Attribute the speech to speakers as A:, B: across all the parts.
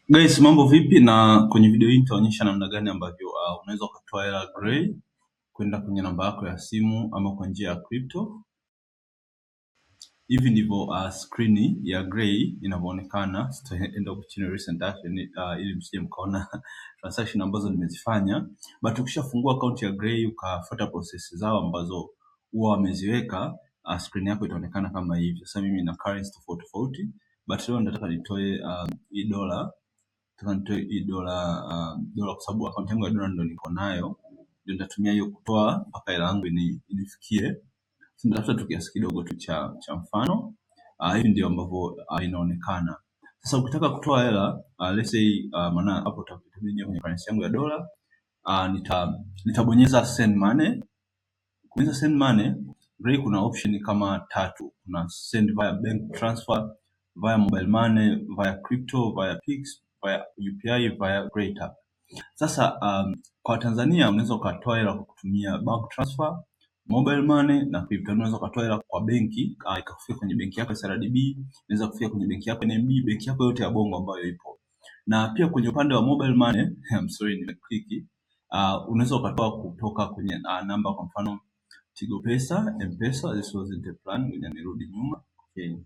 A: Guys, mambo vipi? Na kwenye video hii nitaonyesha namna gani ambavyo unaweza ukatoa hela Gray kwenda kwenye namba yako ya simu ama kwa njia ya crypto. Hivi ndivyo screen ya Gray inavyoonekana. Sitaenda huko chini recent action ili msije mkaona transaction ambazo nimezifanya. But ukishafungua account ya Gray ukafuata process zao ambazo huwa wameziweka, screen yako itaonekana kama hivi. Sasa mimi na currency tofauti tofauti, but leo nataka nitoe hii dola. Nataka nitoe hii dola kwa sababu account yangu ya dola ndio niko nayo, ndio nitatumia hiyo kutoa mpaka hela yangu inifikie. Nitafuta tu kiasi kidogo tu cha mfano. Hivi ndio ambavyo inaonekana. Sasa ukitaka kutoa hela, let's say maana hapo utakuja kwenye currency yangu ya dola, nitabonyeza send money. Kubonyeza send money, Gray kuna option kama tatu. Kuna send via bank transfer, via mobile money, via crypto, via Pix, via UPI, via GrayTap. Sasa kwa Tanzania unaweza ukatoa hela kwa kutumia bank transfer, mobile money na crypto. Unaweza ukatoa hela kwa benki, ikakufika kwenye benki yako ya CRDB, inaweza kufika kwenye benki yako NMB, benki yako yote ya Bongo ambayo ipo. Na pia kwenye upande wa mobile money, I'm sorry nimeclick, unaweza ukatoa kutoka kwenye namba, kwa mfano Tigo Pesa, M-Pesa. This wasn't the plan, ngoja nirudi nyuma. Okay.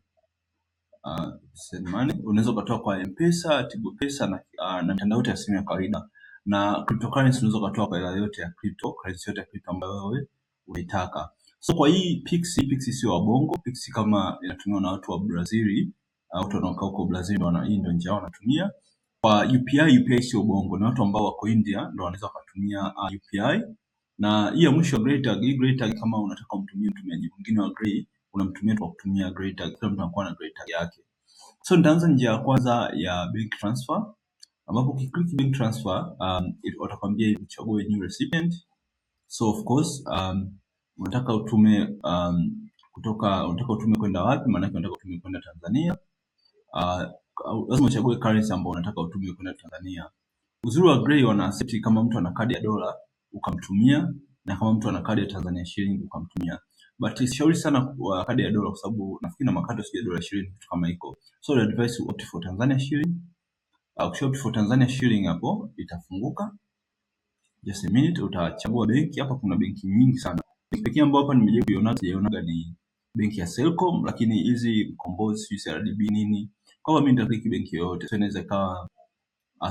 A: Send money unaweza ukatoa kwa M-Pesa, Tigo Pesa na mitandao yote ya simu ya kawaida. Na cryptocurrency unaweza ukatoa kwa hela yote ya cryptocurrency, yote ya crypto ambayo wewe unaitaka. So kwa hii Pix sio wa Bongo. Pix kama inatumiwa na watu wa Brazil, watu wanaokaa huko Brazil hii ndio njia wanatumia. Kwa UPI sio Bongo, na watu ambao wako India ndio wanaweza kutumia UPI. Na hii ya mwisho GrayTag, kama unataka umtumie mtumiaji mwingine wa Gray, unamtumia kwa kutumia GrayTag. Kila mtu anakuwa na GrayTag yake. So nitaanza njia ya kwanza ya bank transfer, ambapo ukiklik bank transfer watakwambia uchague new recipient. So of course unataka utume unataka utume kwenda wapi? Maana yake unataka utume kwenda Tanzania. Lazima uchague currency ambayo unataka utume kwenda Tanzania. Uzuri wa Gray wana accept kama mtu ana kadi ya dola ukamtumia, na kama mtu ana kadi ya Tanzania shilingi ukamtumia. But sishauri sana kwa kadi ya dola kwa sababu nafikiri na makato sija dola 20 kitu kama hiko. So the advice opt for Tanzania shilling. Ukishopt for Tanzania shilling hapo itafunguka. Just a minute, utachagua benki. Hapa kuna benki nyingi sana. Benki pekee ambayo hapa sijaiona ni benki ya Selcom, lakini hizi Mkombozi, CRDB nini. Kwa mimi nitaklik benki yoyote. So inaweza ikawa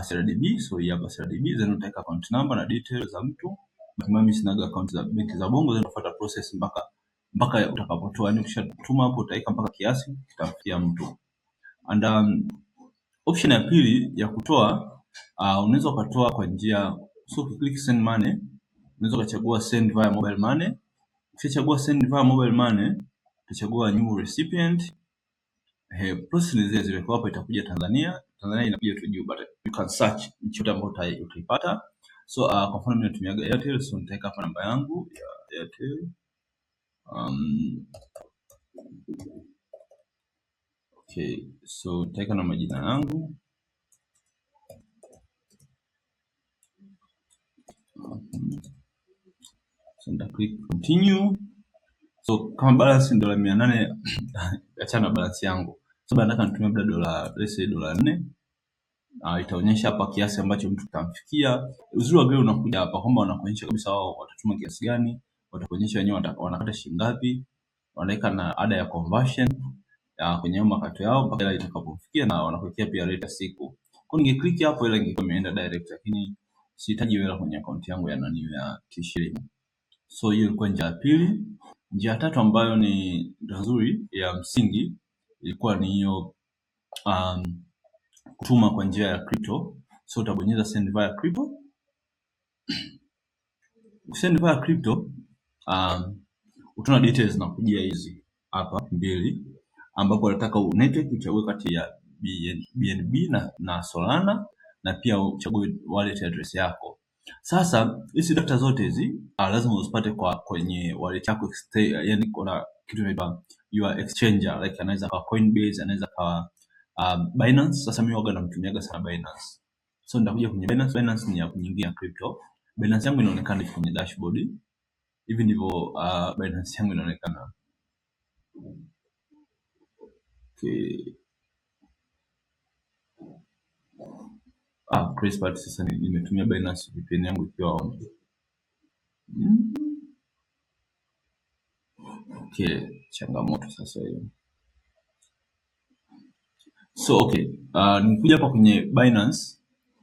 A: CRDB, so hii hapa CRDB, then utaweka account number na details za mtu. Mimi sinaga account za benki za Bongo, then utafuata process mpaka utakapotoa. Yani ukishatuma hapo utaweka mpaka kiasi kitamfikia mtu. And option ya pili ya kutoa, unaweza ukatoa kwa njia, so ukiklik send money unaweza ukachagua send via mobile money. Ukishachagua send via mobile money utachagua new recipient. Process ni zile zile, kwa hapo itakuja Tanzania inakuja tu juu, but you can search nchi yote ambayo utaipata. So kwa mfano mimi natumia Airtel, so nitaweka hapa namba yangu ya Airtel. Okay, so nitaweka na majina yangu. So nita click continue. So kama balance ndio $800, achana balance yangu. So nataka nitumie labda dola, let's say dola 4. Itaonyesha hapa kiasi ambacho mtu tamfikia. Uzuri wa Gray unakuja hapa kwamba wanakuonyesha kabisa wao watatuma kiasi gani, watakuonyesha wenyewe wanakata shilingi ngapi, wanaweka na ada ya conversion kwenye makato yao mpaka ile itakapofikia, na wanakuwekea pia rate ya siku. Kwa hiyo ningeclick hapo ile ingekuwa imeenda direct, lakini sihitaji hela kwenye account yangu ya T-shilling. So hiyo ilikuwa njia ya pili. Njia ya tatu ambayo ni nzuri ya msingi ilikuwa ni hiyo kutuma kwa njia ya crypto. So utabonyeza send via crypto. Send via crypto, utaona details na kujia hizi hapa mbili, ambapo unataka network uchague kati ya BNB na Solana, na pia uchague wallet address yako. Sasa hizi data zote hizi lazima uzipate kwenye wallet yako, yani kuna kitu inaitwa your exchanger, like anaweza kwa Coinbase, anaweza kwa Binance. Sasa mimi waga namtumiaga sana Binance. So nitakuja kwenye Binance. Binance ni ya kuingia crypto. Binance yangu inaonekana kwenye dashboard. Hivi ndivyo Binance yangu inaonekana. Okay. crazy part sasa nimetumia Binance VPN yangu ikiwa on. Okay, changamoto sasa hiyo. So okay, nikuja hapa kwenye Binance.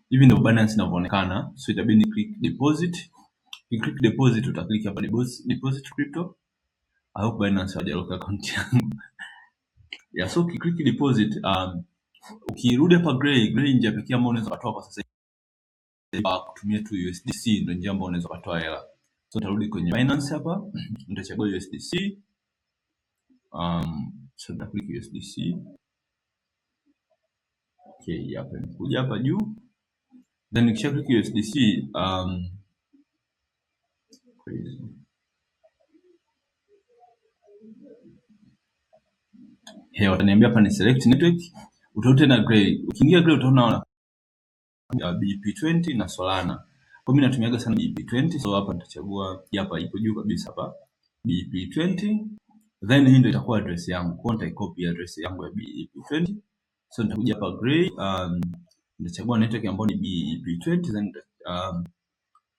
A: Hivi ndio Binance inavyoonekana. So itabidi ni click deposit. Click deposit, utaklik hapa deposit crypto. I hope Binance hajalock account yangu. Yeah, so click deposit, ukirudi hapa gray njia pekee ambayo unaweza kutoa kwa sasa hivi kutumia tu USDC ndio njia ambayo unaweza kutoa hela. So utarudi kwenye Binance hapa, utachagua USDC. So click USDC. Okay, hapa kuja hapa juu. Then nikisha click USDC, wataniambia hapa ni select network. Utaona tena gray. Ukiingia gray utaona BEP20 na Solana. Kwa mimi natumiaga sana BEP20, so hapa nitachagua hapa ipo juu kabisa hapa BEP20. Then hii ndio itakuwa address yangu. Kwa nitaicopy address yangu ya BEP20. So nitakuja hapa gray, nitachagua network ambayo ni BEP20, then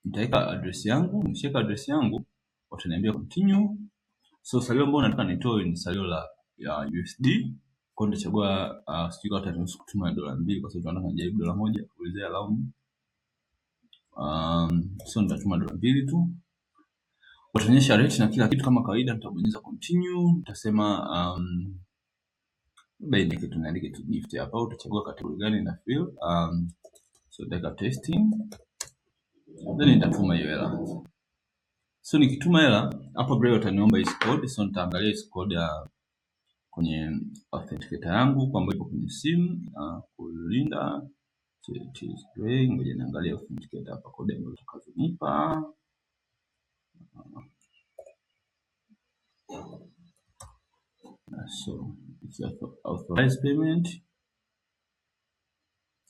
A: nitaweka address yangu. Nikishaweka address yangu wataniambia continue. So salio ambalo nataka nitoe ni salio la USD. Kwa hiyo nitachagua sijui hata nusu kutuma $2 kwa sababu tunataka nijaribu $1 kuelezea allow me. So nitatuma $2 tu. Wataonyesha rate na kila kitu kama kawaida. Nitabonyeza continue, nitasema baina kitu naandika tu gift hapa. Utachagua category gani na fill. So nitaweka testing. Then nitatuma hiyo hela. So nikituma hela hapo gray wataniomba hii code. So nitaangalia hii code ya kwenye authenticator yangu kwamba ipo kwenye simu kulinda gray. Ngoja niangalie authenticator hapa, code ambayo utakazonipa. So it's authorized payment.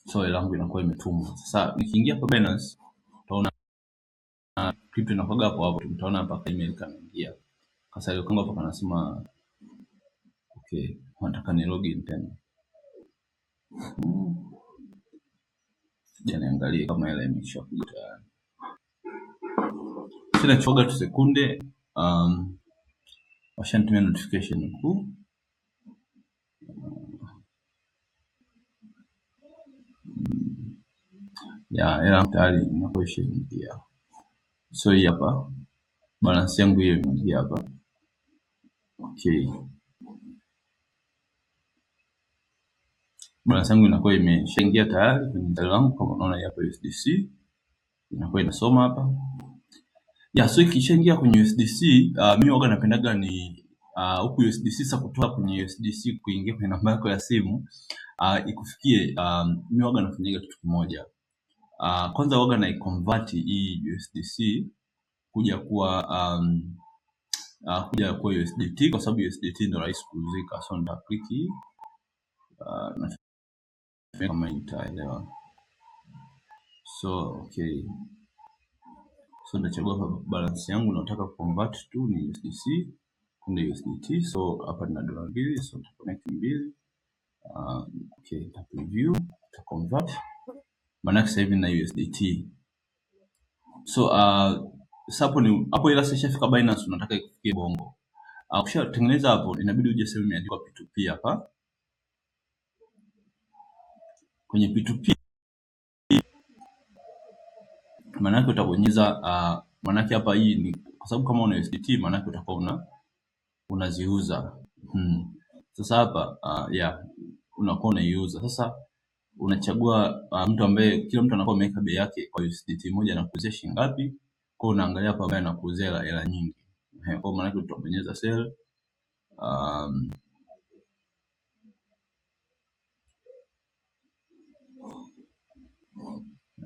A: So hela yangu inakuwa imetumwa. Sasa nikiingia hapa Binance utaona crypto inakuwa hapo, utaona hapa email kanaingia. Sasa ile kanga hapa kanasema okay, nataka ni login tena. Niangalie kama hela imeshakuja tayari. Sina choga tu sekunde, washanitumia notification huku. Hela tayari inakuwa ishaingia. So hii hapa balance yangu hiyo imeingia hapa. Okay, balance yangu inakuwa imeshaingia tayari kwenye mtandao wangu. Kama unaona hapa USDC inakuwa inasoma hapa. So ikishaingia kwenye USDC, mimi waga napendaga ni huku USDC sasa kutoa kwenye USDC kuingia kwenye namba yako ya simu ikufikie. Mimi waga nafanyaga kitu kimoja. Kwanza waga na convert hii USDC kuja kuwa USDT kwa sababu USDT ndio rahisi kuzika. So nita click hii na kama nitaelewa. So okay, so nitachagua hapa balance yangu nataka convert tu ni USDC kwenda USDT. So hapa nina $2, so nita connect 2. Okay, nita preview, nita convert. Maana sasa hivi na USDT. So hapo ila sasa ifika Binance unataka ikufikie Bongo. Ukishatengeneza hapo inabidi uje sehemu imeandikwa P2P hapa. Kwenye P2P maana utabonyeza maana hapa hii ni kwa sababu kama una USDT maana utakuwa unaziuza. Sasa hapa unakuwa unaiuza. Sasa unachagua mtu ambaye kila mtu anakuwa ameweka bei yake kwa USDT moja na kuuzia shilingi ngapi. Kwa unaangalia hapa ambaye anakuuzia hela nyingi. Kwa maana utabonyeza sell.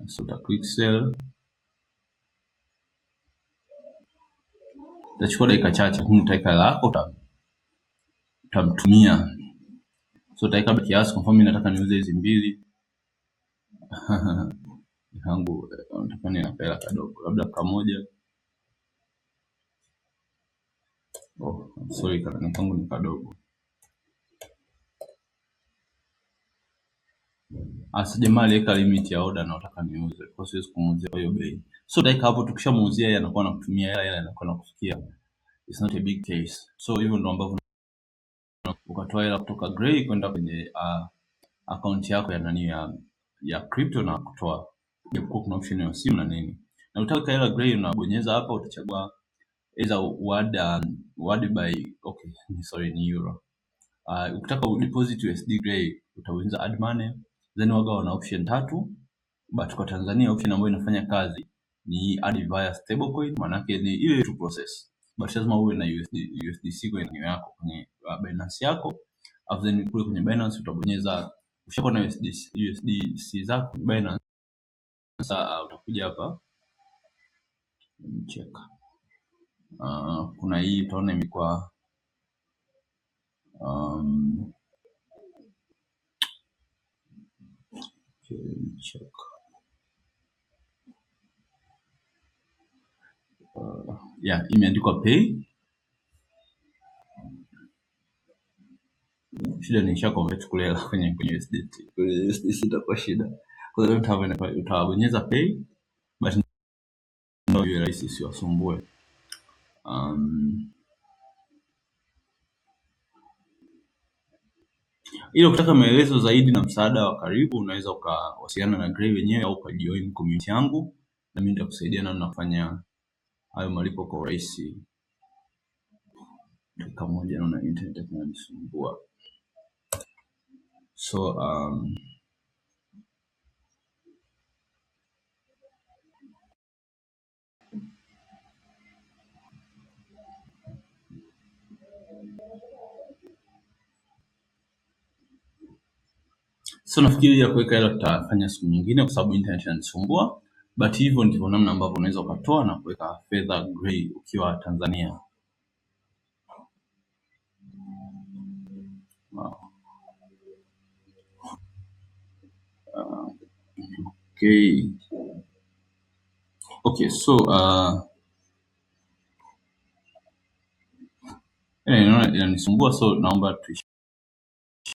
A: So uta click sell. Itachukua dakika chache, utaweka lako utamtumia. So utaweka kiasi, kwa mfano mimi nataka niuze hizi 2. Yangu nataka ni hela kadogo, labda kamoja. Sorry kana kangu ni kadogo. Jamaa aliweka limit ya order na nataka niuze, kwa siwezi kumuuzia kwa hiyo bei. So dakika hapo tukishamuuzia yeye anakuwa anakutumia hela anakuwa anakufikia. It's not a big case. So hivyo ndo ambavyo ukatoa hela kutoka Gray kwenda kwenye account yako ya nani ya crypto na kutoa. Japokuwa kuna option ya simu na nini. Na utaka hela Gray unabonyeza hapa, utachagua either word by ni euro. Ukitaka deposit USD Gray utabonyeza add money, then waga wana option 3, but kwa Tanzania option ambayo inafanya kazi ni add via stablecoin. Maana yake ni ile tu process, but lazima uwe na USDC kwenye yako kwenye Binance yako, afu then kule kwenye Binance utabonyeza, ushakuwa na USDC zako Binance. Sasa utakuja hapa check, kuna hii utaona imekuwa check imeandikwa pay. Shida nisha convert kule kwenye USDT. Kwenye USDC itakuwa shida. Kwa hiyo utabonyeza pay, but ndio iwe rahisi siwasumbue. Ili ukitaka maelezo zaidi na msaada wa karibu, unaweza ukawasiliana na Gray wenyewe au ukajoin community yangu, na mimi nitakusaidia na nafanya hayo malipo kwa urahisi. Dakika moja, naona internet inanisumbua. So nafikiri ya kuweka hela tutafanya siku nyingine kwa sababu internet inanisumbua, but hivyo ndivyo namna ambavyo unaweza ukatoa na kuweka fedha Gray ukiwa Tanzania. Okay, so naona inanisumbua, so naomba